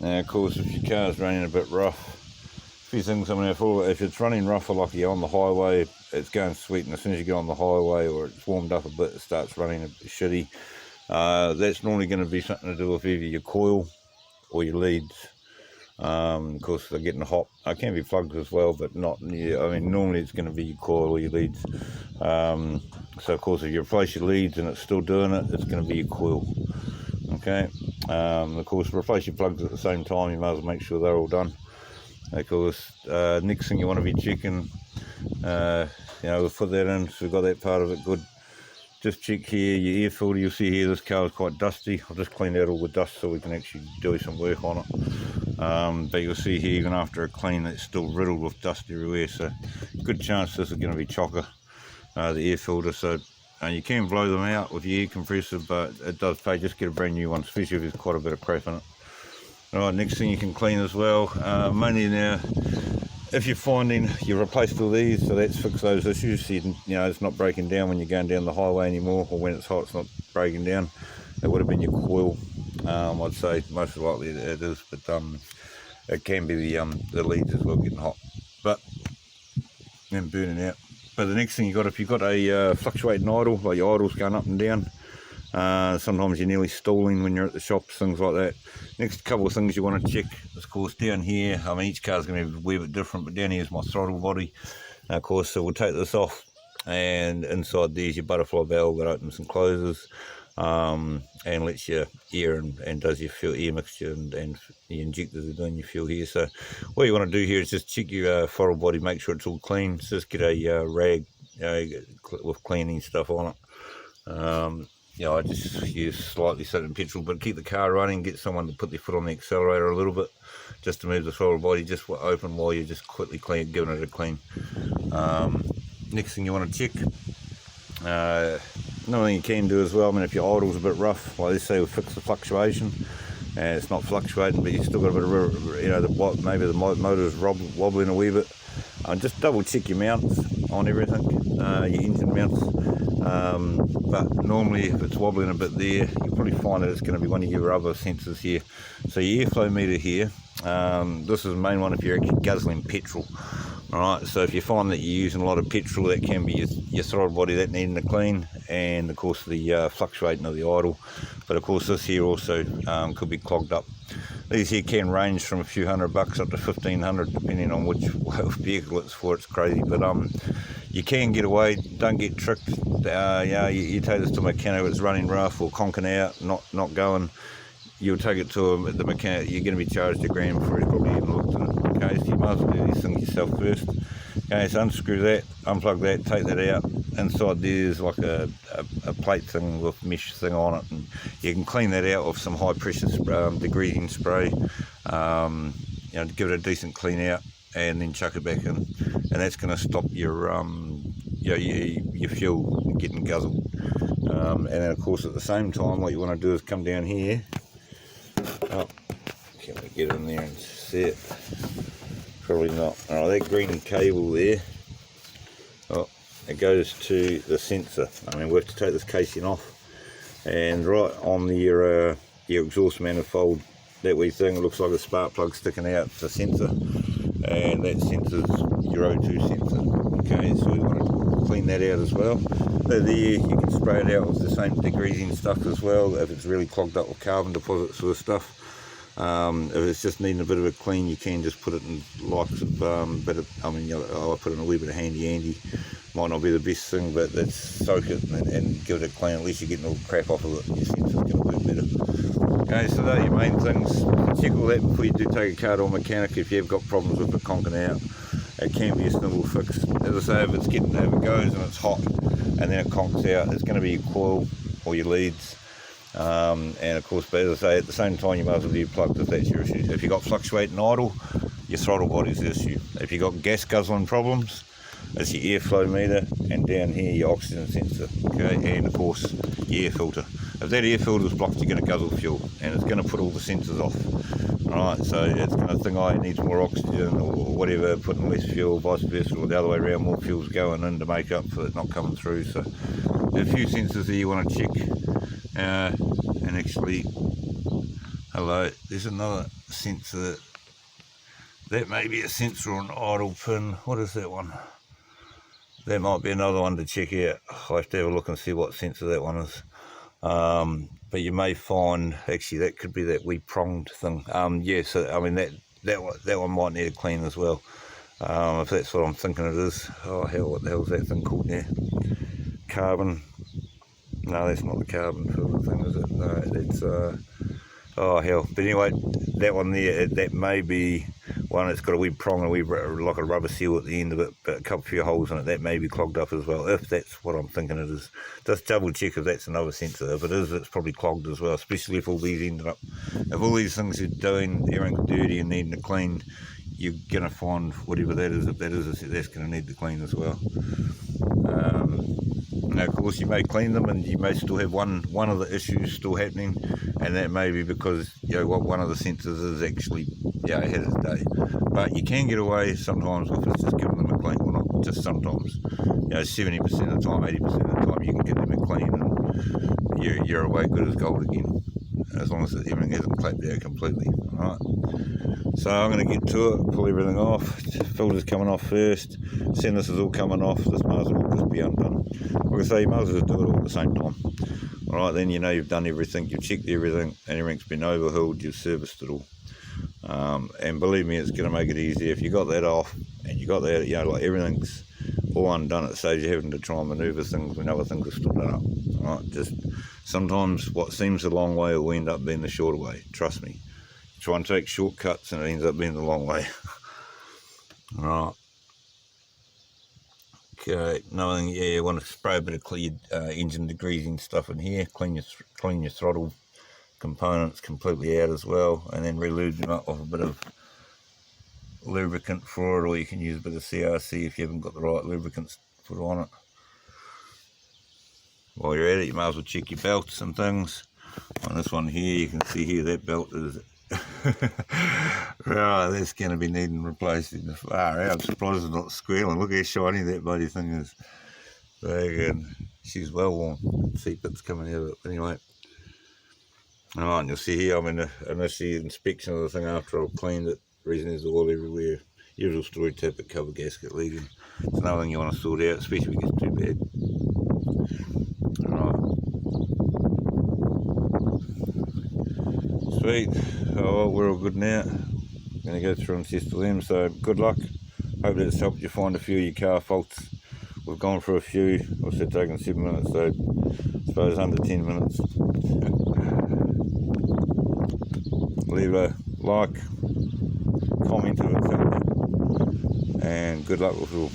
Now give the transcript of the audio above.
Now of course if your car's running a bit rough, a few things I'm going to follow. If it's running rougher like you're on the highway, it's going sweet, and as soon as you get on the highway or it's warmed up a bit, it starts running a bit shitty. That's normally going to be something to do with either your coil or your leads. Of course they're getting hot. It can be plugged as well, but not, yeah, I mean normally it's going to be your coil or your leads. So of course if you replace your leads and it's still doing it, it's going to be your coil. Okay, of course replace your plugs at the same time. You might as well make sure they're all done. Of course, next thing you want to be checking, you know, we'll put that in, so we've got that part of it good. Just check here, your air filter. You'll see here this car is quite dusty. I'll just clean out all the dust so we can actually do some work on it. But you'll see here, even after a clean, it's still riddled with dust everywhere, so good chance this is going to be chocker, the air filter. So you can blow them out with your air compressor, but it does pay. Just get a brand new one, especially if there's quite a bit of crap in it. Alright, next thing you can clean as well, mainly now, if you're finding you replaced all these, so that's fixed those issues, so you know it's not breaking down when you're going down the highway anymore, or when it's hot it's not breaking down. It would have been your coil, I'd say most likely it is, but it can be the leads as well getting hot, but then burning out. But the next thing you got, if you've got a fluctuating idle, like your idle's going up and down, sometimes you're nearly stalling when you're at the shops, things like that. Next couple of things you want to check, of course, down here, I mean each car's going to be a wee bit different, but down here is my throttle body. Of course, so we'll take this off, and inside there's your butterfly valve that opens and closes, and lets you air and does your fuel air mixture, and the injectors are doing your fuel here. So what you want to do here is just check your throttle body, make sure it's all clean. So just get a rag, with cleaning stuff on it. Yeah, I just use slightly soaked in petrol, but keep the car running. Get someone to put their foot on the accelerator a little bit, just to move the throttle body just open while you're just quickly giving it a clean. Next thing you want to check, another thing you can do as well, I mean if your idle's a bit rough, like let's say we fix the fluctuation, and it's not fluctuating, but you've still got a bit of, you know, maybe the motor's wobbling a wee bit. Just double check your mounts on everything, your engine mounts. But normally if it's wobbling a bit there, you'll probably find that it's going to be one of your other sensors here. So your airflow meter here, this is the main one if you're actually guzzling petrol. Alright, so if you find that you're using a lot of petrol, that can be your throttle body that needing to clean, and of course the fluctuating of the idle. But of course this here also could be clogged up. These here can range from a few $100 up to 1,500 depending on which vehicle it's for. It's crazy, but you can get away. Don't get tricked. You take this to a mechanic if it's running rough or conking out, not going. You'll take it to the mechanic. You're going to be charged $1,000 before he's probably even looked at it. Okay, so you might as well do these things yourself first. Okay, so unscrew that, unplug that, take that out. Inside there's like a plate thing with mesh thing on it, and you can clean that out with some high pressure degreasing spray. You know, give it a decent clean out, and then chuck it back in, and that's going to stop your your fuel getting guzzled. And then of course at the same time, what you want to do is come down here. Oh, can we get in there and see it? Probably not. Alright, that green cable there, oh, it goes to the sensor. I mean, we have to take this casing off, and right on the your exhaust manifold, that wee thing, it looks like a spark plug sticking out. It's a sensor, and that sensor's your O2 sensor. Okay, so we want to clean that out as well. So there, you can spray it out with the same degreasing stuff as well, if it's really clogged up with carbon deposits sort of stuff. If it's just needing a bit of a clean, you can just put it in likes of, I mean, I put in a wee bit of handy. Might not be the best thing, but let's soak it and give it a clean. At least you're getting all the crap off of it, and your sensor's going to work better. Okay, so they're your main things. Check all that before you do take a car to a mechanic. If you've got problems with it conking out, it can be a simple fix. As I say, if it goes and it's hot and then it conks out, it's going to be your coil or your leads. And of course, but as I say, at the same time, you might as well do your plugs if that's your issue. If you've got fluctuating idle, your throttle body's the issue. If you've got gas guzzling problems, it's your airflow meter, and down here your oxygen sensor, okay, and of course your air filter. If that air filter is blocked, you're going to guzzle fuel, and it's going to put all the sensors off. Alright, so it's going to think, it needs more oxygen or whatever, putting less fuel, vice versa, or the other way around, more fuel's going in to make up for it not coming through. So there's a few sensors there you want to check, and actually Hello, there's another sensor. That may be a sensor or an idle pin. What is that one? That might be another one to check out. I'll have to have a look and see what sensor that one is. But you may find, actually that could be that wee pronged thing. Yeah, so I mean that one might need a clean as well. If that's what I'm thinking it is. Oh hell, what the hell is that thing called now? Carbon. No, that's not the carbon filter thing, is it? No, that's oh hell. But anyway, that one there, that may be one that's got a wee prong and a wee, like a rubber seal at the end of it, but a couple few holes in it. That may be clogged up as well, if that's what I'm thinking it is. Just double check if that's another sensor. If it is, it's probably clogged as well, especially if all these ended up, if all these things you're doing, everything's dirty and needing to clean, you're going to find whatever that is, if that is, that's going to need to clean as well. Now, of course, you may clean them and you may still have one of the issues still happening, and that may be because, you know, what one of the sensors is actually, you know, had its day. But you can get away sometimes with it just giving them a clean. Well, not just sometimes, you know, 70% of the time, 80% of the time, you can get them a clean and you're away good as gold again, as long as everything hasn't clapped out completely. Alright, so I'm going to get to it, pull everything off. Filter's coming off first. Seeing this is all coming off, this might as well just be undone. Like I say, you might as well do it all at the same time. Alright, then you know you've done everything, you've checked everything, and everything's been overhauled, you've serviced it all. And believe me, it's going to make it easier. If you got that off, and you got that, you know, like everything's all undone, it saves you having to try and manoeuvre things when other things are still done up. Alright, just sometimes what seems a long way will end up being the shorter way, trust me. Try and take shortcuts and it ends up being the long way. Alright. Okay, another thing, yeah, you want to spray a bit of clean engine degreasing stuff in here, clean your throttle components completely out as well, and then relube them up with a bit of lubricant for it, or you can use a bit of CRC if you haven't got the right lubricants to put on it. While you're at it, you might as well check your belts and things. On this one here, you can see here that belt is right, that's going to be needing replacing. Far out, I'm surprised it's not squealing. Look how shiny that bloody thing is. Very good. She's well worn. See bits coming out of it. But anyway, alright, and you'll see here I'm in the initial inspection of the thing after I've cleaned it. The reason there's oil everywhere. Usual story, tip it, cover gasket leaking. It's another thing you want to sort out, especially if it gets too bad. Alright. Sweet. Oh, we're all good now. I'm going to go through and test for them, so good luck. Hope that's helped you find a few of your car faults. We've gone for a few. I said taking 7 minutes, so I suppose under 10 minutes. Leave a like, comment if it helped, and good luck with it all.